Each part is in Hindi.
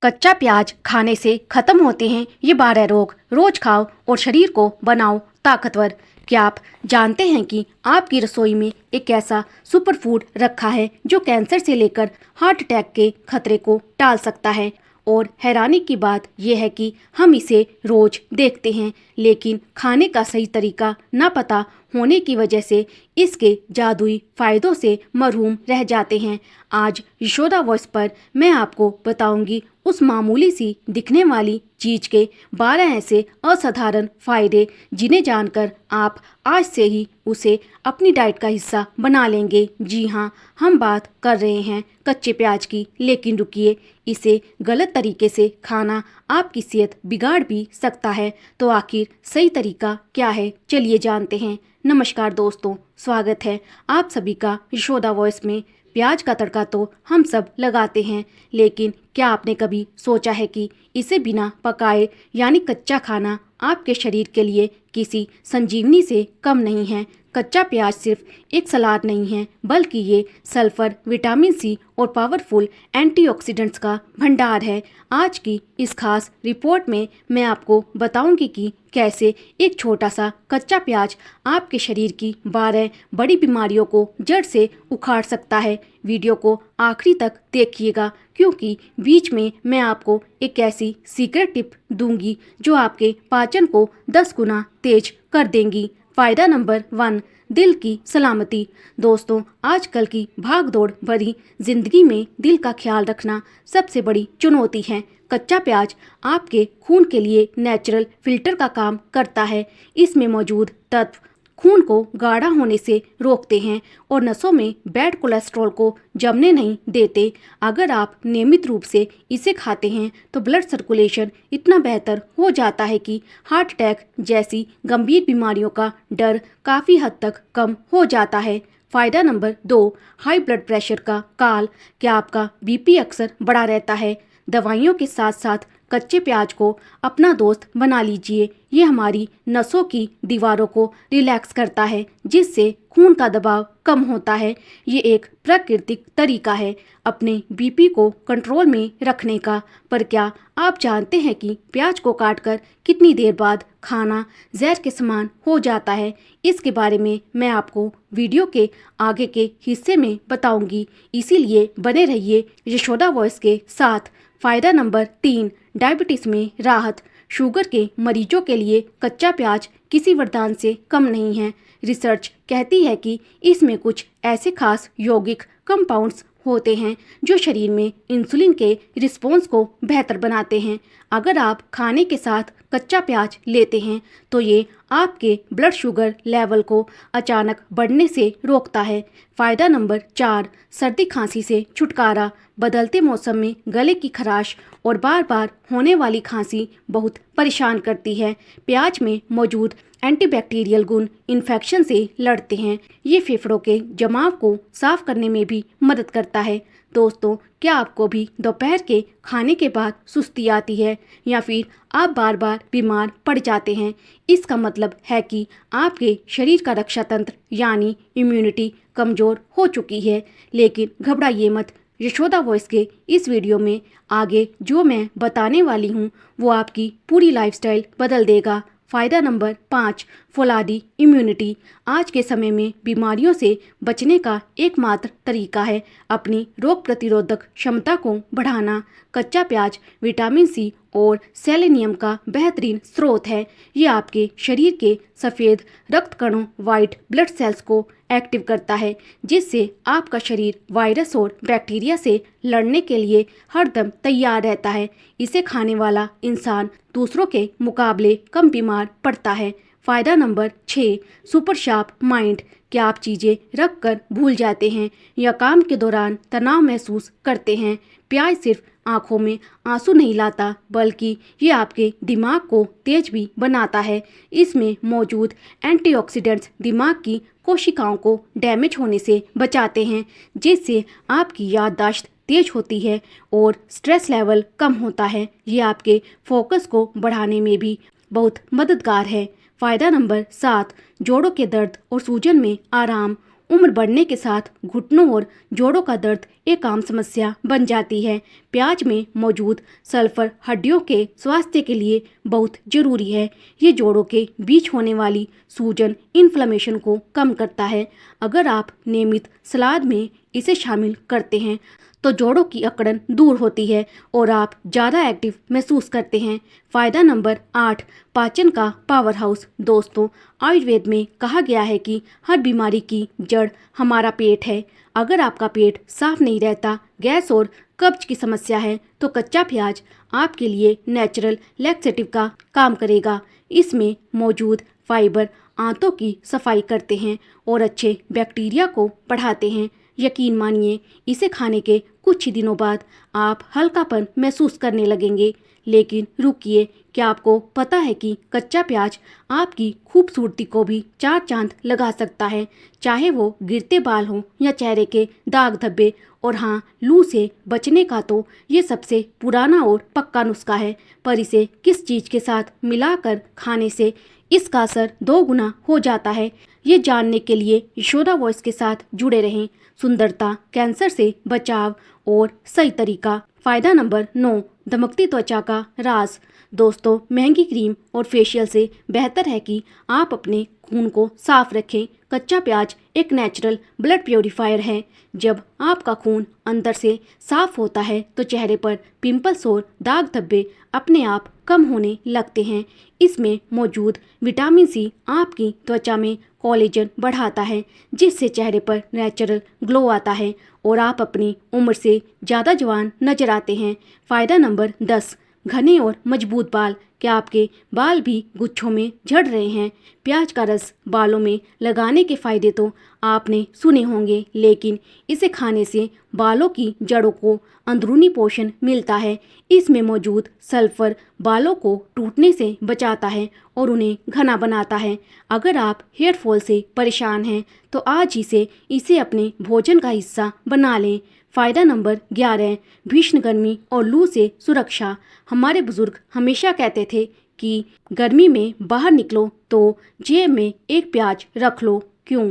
कच्चा प्याज खाने से खत्म होते हैं ये 12 रोग। रोज खाओ और शरीर को बनाओ ताकतवर। क्या आप जानते हैं कि आपकी रसोई में एक ऐसा सुपर फूड रखा है जो कैंसर से लेकर हार्ट अटैक के खतरे को टाल सकता है। और हैरानी की बात यह है कि हम इसे रोज देखते हैं, लेकिन खाने का सही तरीका ना पता होने की वजह से इसके जादुई फायदों से महरूम रह जाते हैं। आज यशोदा वॉइस पर मैं आपको बताऊंगी उस मामूली सी दिखने वाली चीज के 12 ऐसे असाधारण फायदे जिन्हें जानकर आप आज से ही उसे अपनी डाइट का हिस्सा बना लेंगे। जी हाँ, हम बात कर रहे हैं कच्चे प्याज की। लेकिन रुकिए, इसे गलत तरीके से खाना आपकी सेहत बिगाड़ भी सकता है। तो आखिर सही तरीका क्या है, चलिए जानते हैं। नमस्कार दोस्तों, स्वागत है आप सभी का यशोदा वॉइस में। प्याज का तड़का तो हम सब लगाते हैं, लेकिन क्या आपने कभी सोचा है कि इसे बिना पकाए यानी कच्चा खाना आपके शरीर के लिए किसी संजीवनी से कम नहीं है। कच्चा प्याज सिर्फ एक सलाद नहीं है, बल्कि ये सल्फर, विटामिन सी और पावरफुल एंटीऑक्सीडेंट्स का भंडार है। आज की इस खास रिपोर्ट में मैं आपको बताऊंगी कि कैसे एक छोटा सा कच्चा प्याज आपके शरीर की 12 बड़ी बीमारियों को जड़ से उखाड़ सकता है। वीडियो को आखिरी तक देखिएगा, क्योंकि बीच में मैं आपको एक ऐसी सीक्रेट टिप दूंगी जो आपके पाचन को 10 गुना तेज कर देंगी। फायदा नंबर 1, दिल की सलामती। दोस्तों, आजकल की भागदौड़ भरी जिंदगी में दिल का ख्याल रखना सबसे बड़ी चुनौती है। कच्चा प्याज आपके खून के लिए नेचुरल फिल्टर का काम करता है। इसमें मौजूद तत्व खून को गाढ़ा होने से रोकते हैं और नसों में बैड कोलेस्ट्रॉल को जमने नहीं देते। अगर आप नियमित रूप से इसे खाते हैं तो ब्लड सर्कुलेशन इतना बेहतर हो जाता है कि हार्ट अटैक जैसी गंभीर बीमारियों का डर काफ़ी हद तक कम हो जाता है। फायदा नंबर 2, हाई ब्लड प्रेशर का काल। क्या आपका बीपी अक्सर बढ़ा रहता है? दवाइयों के साथ साथ कच्चे प्याज को अपना दोस्त बना लीजिए। ये हमारी नसों की दीवारों को रिलैक्स करता है, जिससे खून का दबाव कम होता है। ये एक प्राकृतिक तरीका है अपने बीपी को कंट्रोल में रखने का। पर क्या आप जानते हैं कि प्याज को काटकर कितनी देर बाद खाना जहर के समान हो जाता है? इसके बारे में मैं आपको वीडियो के आगे के हिस्से में बताऊंगी, इसीलिए बने रहिए यशोदा वॉइस के साथ। फायदा नंबर 3, डायबिटीज में राहत। शुगर के मरीजों के लिए कच्चा प्याज किसी वरदान से कम नहीं है। रिसर्च कहती है कि इसमें कुछ ऐसे खास यौगिक कंपाउंड्स होते हैं जो शरीर में इंसुलिन के रिस्पॉन्स को बेहतर बनाते हैं। अगर आप खाने के साथ कच्चा प्याज लेते हैं तो ये आपके ब्लड शुगर लेवल को अचानक बढ़ने से रोकता है। फायदा नंबर 4, सर्दी खांसी से छुटकारा। बदलते मौसम में गले की खराश और बार बार होने वाली खांसी बहुत परेशान करती है। प्याज में मौजूद एंटीबैक्टीरियल गुण इन्फेक्शन से लड़ते हैं। ये फेफड़ों के जमाव को साफ करने में भी मदद करता है। दोस्तों, क्या आपको भी दोपहर के खाने के बाद सुस्ती आती है या फिर आप बार बार बीमार पड़ जाते हैं? इसका मतलब है कि आपके शरीर का रक्षा तंत्र यानी इम्यूनिटी कमज़ोर हो चुकी है। लेकिन घबराइए मत, यशोदा वॉइस के इस वीडियो में आगे जो मैं बताने वाली हूँ वो आपकी पूरी लाइफस्टाइल बदल देगा। फायदा नंबर 5, फौलादी इम्यूनिटी। आज के समय में बीमारियों से बचने का एकमात्र तरीका है अपनी रोग प्रतिरोधक क्षमता को बढ़ाना। कच्चा प्याज विटामिन सी और सेलेनियम का बेहतरीन स्रोत है। ये आपके शरीर के सफ़ेद रक्त कणों वाइट ब्लड सेल्स को एक्टिव करता है, जिससे आपका शरीर वायरस और बैक्टीरिया से लड़ने के लिए हरदम तैयार रहता है। इसे खाने वाला इंसान दूसरों के मुकाबले कम बीमार पड़ता है। फायदा नंबर 6, सुपर शार्प माइंड। क्या आप चीज़ें रख कर भूल जाते हैं या काम के दौरान तनाव महसूस करते हैं? प्याज सिर्फ आँखों में आंसू नहीं लाता, बल्कि ये आपके दिमाग को तेज भी बनाता है। इसमें मौजूद एंटीऑक्सीडेंट्स दिमाग की कोशिकाओं को डैमेज होने से बचाते हैं, जिससे आपकी याददाश्त तेज होती है और स्ट्रेस लेवल कम होता है। ये आपके फोकस को बढ़ाने में भी बहुत मददगार है। फायदा नंबर 7, जोड़ों के दर्द और सूजन में आराम। उम्र बढ़ने के साथ घुटनों और जोड़ों का दर्द एक आम समस्या बन जाती है। प्याज में मौजूद सल्फर हड्डियों के स्वास्थ्य के लिए बहुत जरूरी है। ये जोड़ों के बीच होने वाली सूजन, इन्फ्लेमेशन को कम करता है। अगर आप नियमित सलाद में इसे शामिल करते हैं तो जोड़ों की अकड़न दूर होती है और आप ज़्यादा एक्टिव महसूस करते हैं। फायदा नंबर 8, पाचन का पावर हाउस। दोस्तों, आयुर्वेद में कहा गया है कि हर बीमारी की जड़ हमारा पेट है। अगर आपका पेट साफ नहीं रहता, गैस और कब्ज की समस्या है, तो कच्चा प्याज आपके लिए नेचुरल लैक्सेटिव का काम करेगा। इसमें मौजूद फाइबर आंतों की सफाई करते हैं और अच्छे बैक्टीरिया को बढ़ाते हैं। यकीन मानिए, इसे खाने के कुछ ही दिनों बाद आप हल्कापन महसूस करने लगेंगे। लेकिन रुकिए, क्या आपको पता है कि कच्चा प्याज आपकी खूबसूरती को भी 4 चांद लगा सकता है, चाहे वो गिरते बाल हों या चेहरे के दाग धब्बे। और हाँ, लू से बचने का तो ये सबसे पुराना और पक्का नुस्खा है, पर इसे किस चीज़ के साथ मिलाकर खाने से इसका असर 2 गुना हो जाता है, ये जानने के लिए यशोदा वॉइस के साथ जुड़े रहें। सुंदरता, कैंसर से बचाव और सही तरीका। फायदा नंबर 9, दमकती त्वचा का राज। दोस्तों, महंगी क्रीम और फेशियल से बेहतर है कि आप अपने खून को साफ रखें। कच्चा प्याज एक नेचुरल ब्लड प्योरीफायर है। जब आपका खून अंदर से साफ होता है तो चेहरे पर पिंपल्स और दाग धब्बे अपने आप कम होने लगते हैं। इसमें मौजूद विटामिन सी आपकी त्वचा में कोलेजन बढ़ाता है, जिससे चेहरे पर नेचुरल ग्लो आता है और आप अपनी उम्र से ज़्यादा जवान नजर आते हैं। फायदा नंबर 10, घने और मजबूत बाल। क्या आपके बाल भी गुच्छों में झड़ रहे हैं? प्याज का रस बालों में लगाने के फायदे तो आपने सुने होंगे, लेकिन इसे खाने से बालों की जड़ों को अंदरूनी पोषण मिलता है। इसमें मौजूद सल्फर बालों को टूटने से बचाता है और उन्हें घना बनाता है। अगर आप हेयर फॉल से परेशान हैं तो आज ही से इसे अपने भोजन का हिस्सा बना लें। फायदा नंबर 11, भीषण गर्मी और लू से सुरक्षा। हमारे बुजुर्ग हमेशा कहते थे कि गर्मी में बाहर निकलो तो जेब में एक प्याज रख लो। क्यों?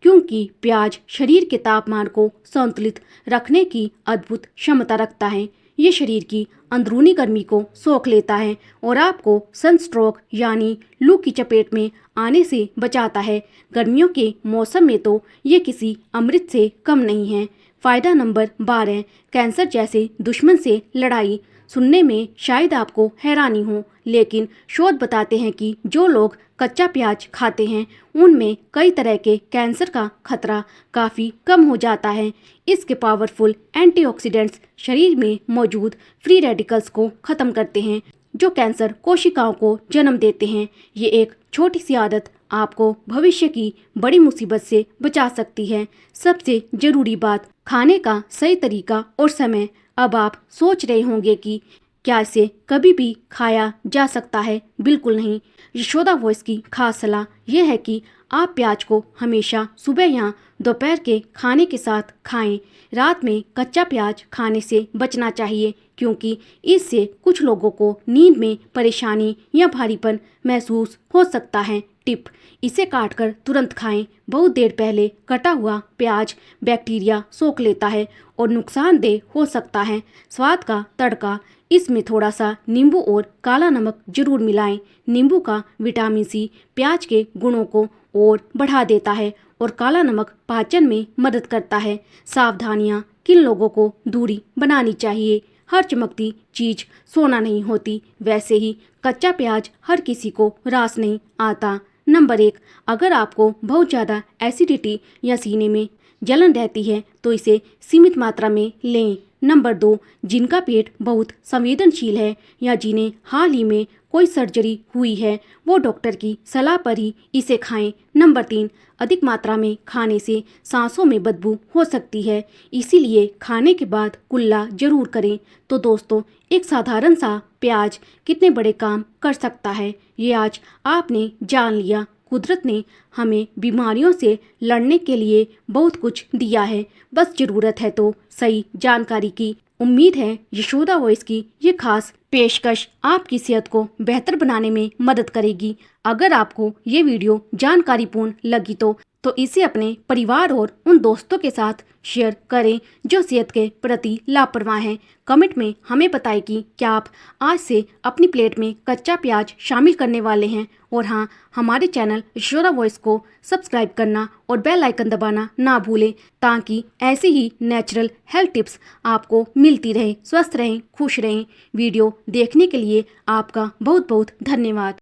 क्योंकि प्याज शरीर के तापमान को संतुलित रखने की अद्भुत क्षमता रखता है। ये शरीर की अंदरूनी गर्मी को सोख लेता है और आपको सनस्ट्रोक यानी लू की चपेट में आने से बचाता है। गर्मियों के मौसम में तो ये किसी अमृत से कम नहीं है। फायदा नंबर 12, कैंसर जैसे दुश्मन से लड़ाई। सुनने में शायद आपको हैरानी हो, लेकिन शोध बताते हैं कि जो लोग कच्चा प्याज खाते हैं उनमें कई तरह के कैंसर का खतरा काफ़ी कम हो जाता है। इसके पावरफुल एंटीऑक्सीडेंट्स शरीर में मौजूद फ्री रेडिकल्स को ख़त्म करते हैं, जो कैंसर कोशिकाओं को जन्म देते हैं। ये एक छोटी सी आदत आपको भविष्य की बड़ी मुसीबत से बचा सकती है। सबसे ज़रूरी बात, खाने का सही तरीका और समय। अब आप सोच रहे होंगे कि क्या इसे कभी भी खाया जा सकता है? बिल्कुल नहीं। यशोदा वॉइस की खास सलाह यह है कि आप प्याज को हमेशा सुबह या दोपहर के खाने के साथ खाएं। रात में कच्चा प्याज खाने से बचना चाहिए, क्योंकि इससे कुछ लोगों को नींद में परेशानी या भारीपन महसूस हो सकता है। टिप, इसे काटकर तुरंत खाएं। बहुत देर पहले कटा हुआ प्याज बैक्टीरिया सोख लेता है और नुकसानदेह हो सकता है। स्वाद का तड़का, इसमें थोड़ा सा नींबू और काला नमक जरूर मिलाएं। नींबू का विटामिन सी प्याज के गुणों को और बढ़ा देता है और काला नमक पाचन में मदद करता है। सावधानियाँ, किन लोगों को दूरी बनानी चाहिए? हर चमकती चीज़ सोना नहीं होती, वैसे ही कच्चा प्याज हर किसी को रास नहीं आता। नंबर 1, अगर आपको बहुत ज़्यादा एसिडिटी या सीने में जलन रहती है तो इसे सीमित मात्रा में लें। नंबर 2, जिनका पेट बहुत संवेदनशील है या जिन्हें हाल ही में कोई सर्जरी हुई है वो डॉक्टर की सलाह पर ही इसे खाएं। नंबर 3, अधिक मात्रा में खाने से सांसों में बदबू हो सकती है, इसीलिए खाने के बाद कुल्ला जरूर करें। तो दोस्तों, एक साधारण सा प्याज कितने बड़े काम कर सकता है, ये आज आपने जान लिया। कुदरत ने हमें बीमारियों से लड़ने के लिए बहुत कुछ दिया है, बस ज़रूरत है तो सही जानकारी की। उम्मीद है यशोदा वॉइस की ये खास पेशकश आपकी सेहत को बेहतर बनाने में मदद करेगी। अगर आपको ये वीडियो जानकारीपूर्ण लगी तो तो इसे अपने परिवार और उन दोस्तों के साथ शेयर करें जो सेहत के प्रति लापरवाह हैं। कमेंट में हमें बताएं कि क्या आप आज से अपनी प्लेट में कच्चा प्याज शामिल करने वाले हैं। और हाँ, हमारे चैनल यशोदा वॉइस को सब्सक्राइब करना और बेल आइकन दबाना ना भूलें, ताकि ऐसी ही नेचुरल हेल्थ टिप्स आपको मिलती रहें। स्वस्थ रहें, खुश रहें। वीडियो देखने के लिए आपका बहुत बहुत धन्यवाद।